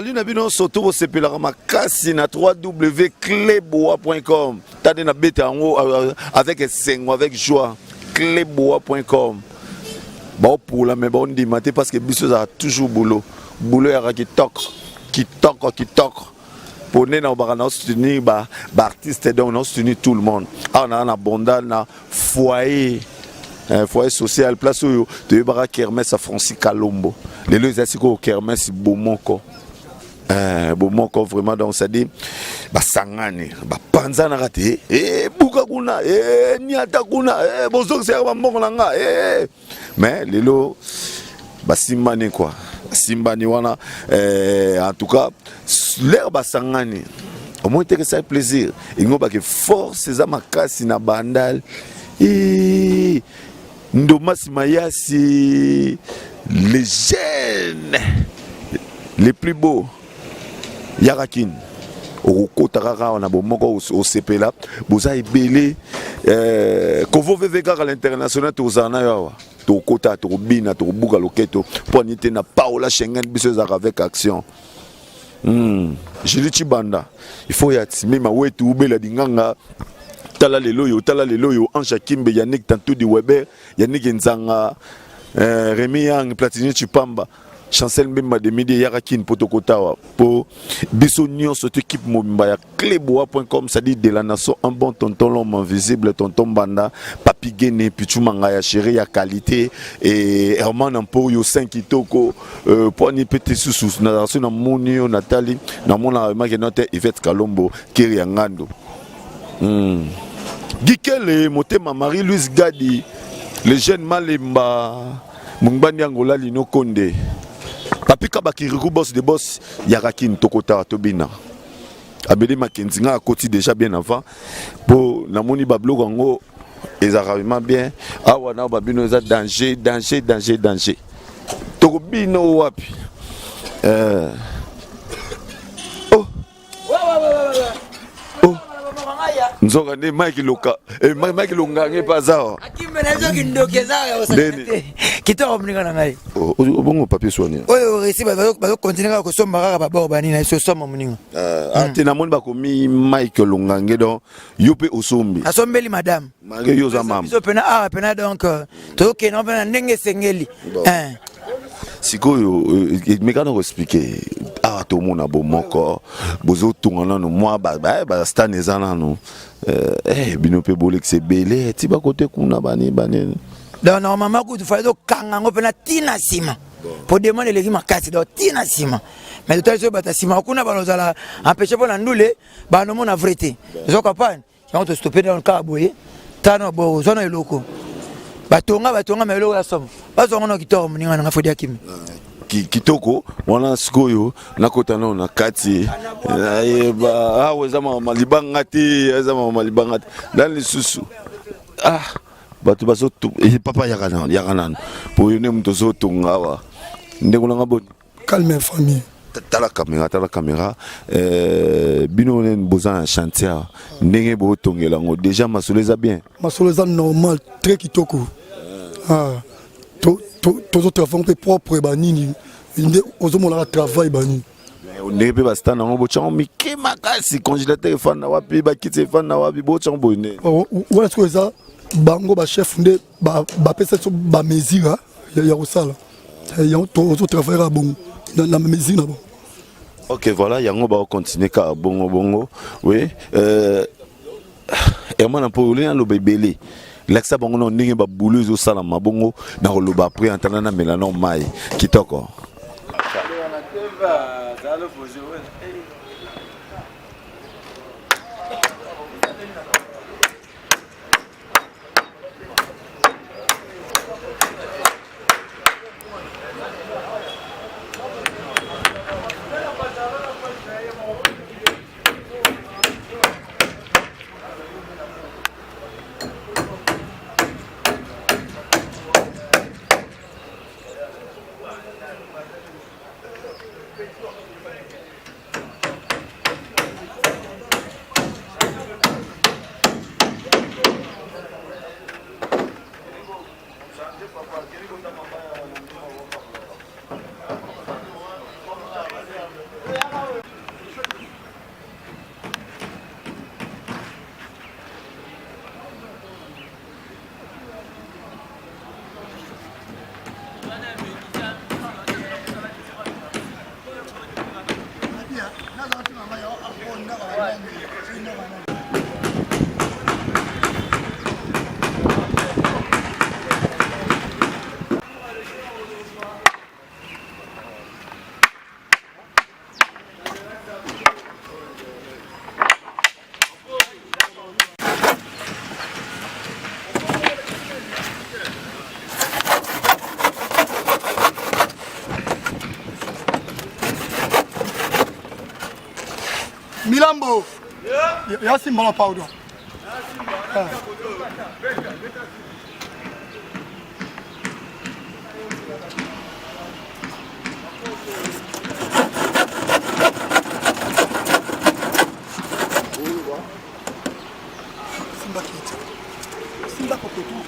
Salut Nabino Soto au CPLA Makasi na www.cleboa.com. T'as des nabete en haut avec sengo avec joie. Cleboa.com. Bon pour la mais bon dit maté parce que biso a toujours boulot. Boulot ya qui toque. Pour nous na ba soutenir ba artiste donc on soutenir tout le monde. Ah on a un abondant na foyer. Foyer social place où tu bara kermesse à Francis Kalombo. Les deux asiko kermesse Bomoko. Bomoko vraiment donc ça dit ba sangane ba panza na raté buka kuna niata kuna bozo serva mbongo nanga mais lelo ba simbani quoi simbani wana en tout cas l'air ba sangane au moins que ça plaisir il ngo ba que force za makasi na bandal Ndomas Mayasi, les jeunes les plus beaux Yarakin au Kotarara on a bon moko au CP là boza ibele Kovo Vevega à l'international tozana yawa to kota to bina to buga loketo pour nité na Paola Schengen biso avec action Jili Chibanda il faut y attimer ma wetu ubela dinganga tala lelo yo Anja Kimbe Yannick Tantou di Weber Yannick Nzanga Rémi Yang Platini Chipamba Chancel Mbemba de Midi Yarakin Potokotawa pour biso nyonso cette équipe mobimba ya cleboa.com ça dit de la nation un bon tonton l'homme invisible tonton Banda Papi Gene Pichumanga ya chéri ya qualité et Herman Ampoyo 5 kitoko pour ni petit sous na Munio Nathalie na mona magenote Yvette Kalombo Kiri Ngando Gikele Motema Marie-Louise Gadi les jeunes Malemba Mungbani Angola Lino Konde Papi Kabakirikou boss de boss Yarakin Tokota Tobina Abede Makenzinga a côté déjà bien avant pour Namoni Bablo Gango et vraiment bien awana babino za danger Tokobino wapi Nzoga ne Mike Loka Mike Longange paza akimbe na nzoki ndokeza ya osante kitoko mlingana ngai bongo papier soigné oyo resi ba continuer ko somba kaka ba bani na so soma muninga ate na moni ba komi Mike Longange donc yope osombi asombeli madame mange yoza mama so pena donc to ke no pena ndenge sengeli sikoyo mekana ko expliquer tout le monde a bon moko bozo tungana no moi ba stan ezana no bino pe bolek c'est belé ti ba côté kuna bani donc normalement ko tu fallait donc kangango pena tina sima pour demander les makasi donc tina sima mais tout ça bata sima kuna balozala empêcher pour ndule ba no mona vrete zo kapane on te stopper dans le cas boye tano bo zona eloko batonga mais eloko ya somme bazonga no kitoro muninga na fodi akimi kitoko wana sikoyo nakotana na kati ba weza mama libanga te eza mama libanga dans les susu batu bazoto papa yakana pour yone mto zotunga wa ndekuna ngabo calme famille tala caméra bino nen bozan chantier ndenge bo tongela ngo déjà masoleza bien masoleza normal très kitoko tous travaux propres banini ozomola travail bani on ne peut pas stana ngo bochon mike makasi congélateur fana wapi ba kitse fana wapi bochon boine wala ce que ça bango ba chef nde ba pesa so ba mesure ya kosala ya to travailler bon na mesure na bon. OK voilà yango ba continuer ka bongo oui Herman Ampoyo na lo bebele Laksa bongo no ndenge ba bouleuse au salama bongo na roloba après entana na melanon mai kitoko Milambo. Ya Simba na pardon. Simba kicha. Simba kokotu.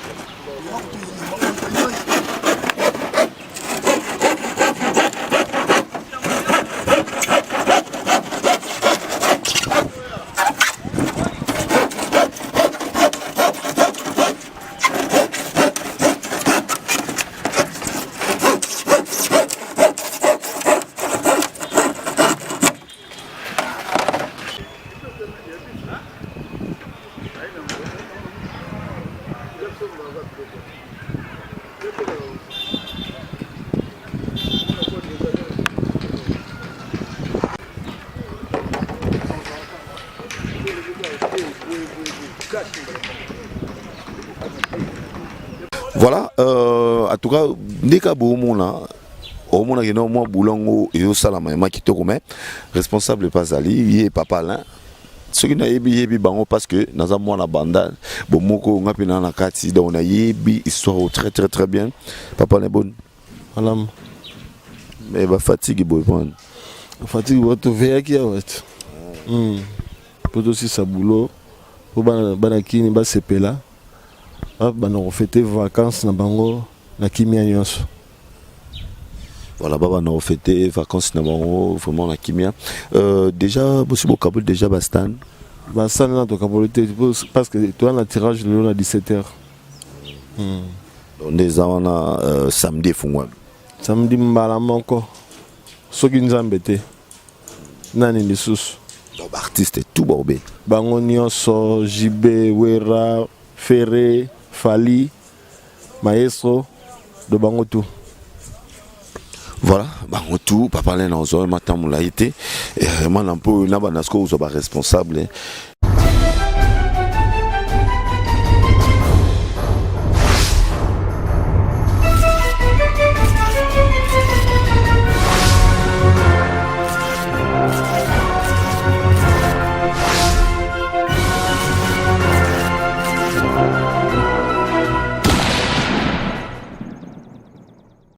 Voilà, en tout cas, dès que Boumona, au moins, il y a un boulot et au salam, qui te remet, responsable pas Ali, il est papa là. Ce qui n'a yebi bango parce que dans un mois la bande, bomoko ngapina na kati, donc on a yebi histoire très très très bien. Papa n'est bon. Madame. Mais va fatigue boy bon. Fatigue votre veille qui a ouais. Pour aussi sa boulot, pour banakini ba sepela. Bah on fêter vacances na bango na kimia nyonso. Voilà, baba on fêter vacances na bango vraiment na kimia. Déjà possible Kaboul déjà bastan. Bastan na to Kaboul parce que toi na tirage le à 17h. On est en samedi fungwa. Samedi mbala moko. Soki nzambe te. Nani lisusu. Donc artiste tout bobé. Bango nyonso Jibe Wera Ferré Fali, maestro de bango tout. Voilà, bango tout, papa l'a dans un matin moula été et vraiment un peu n'a pas nasko ou soit responsable.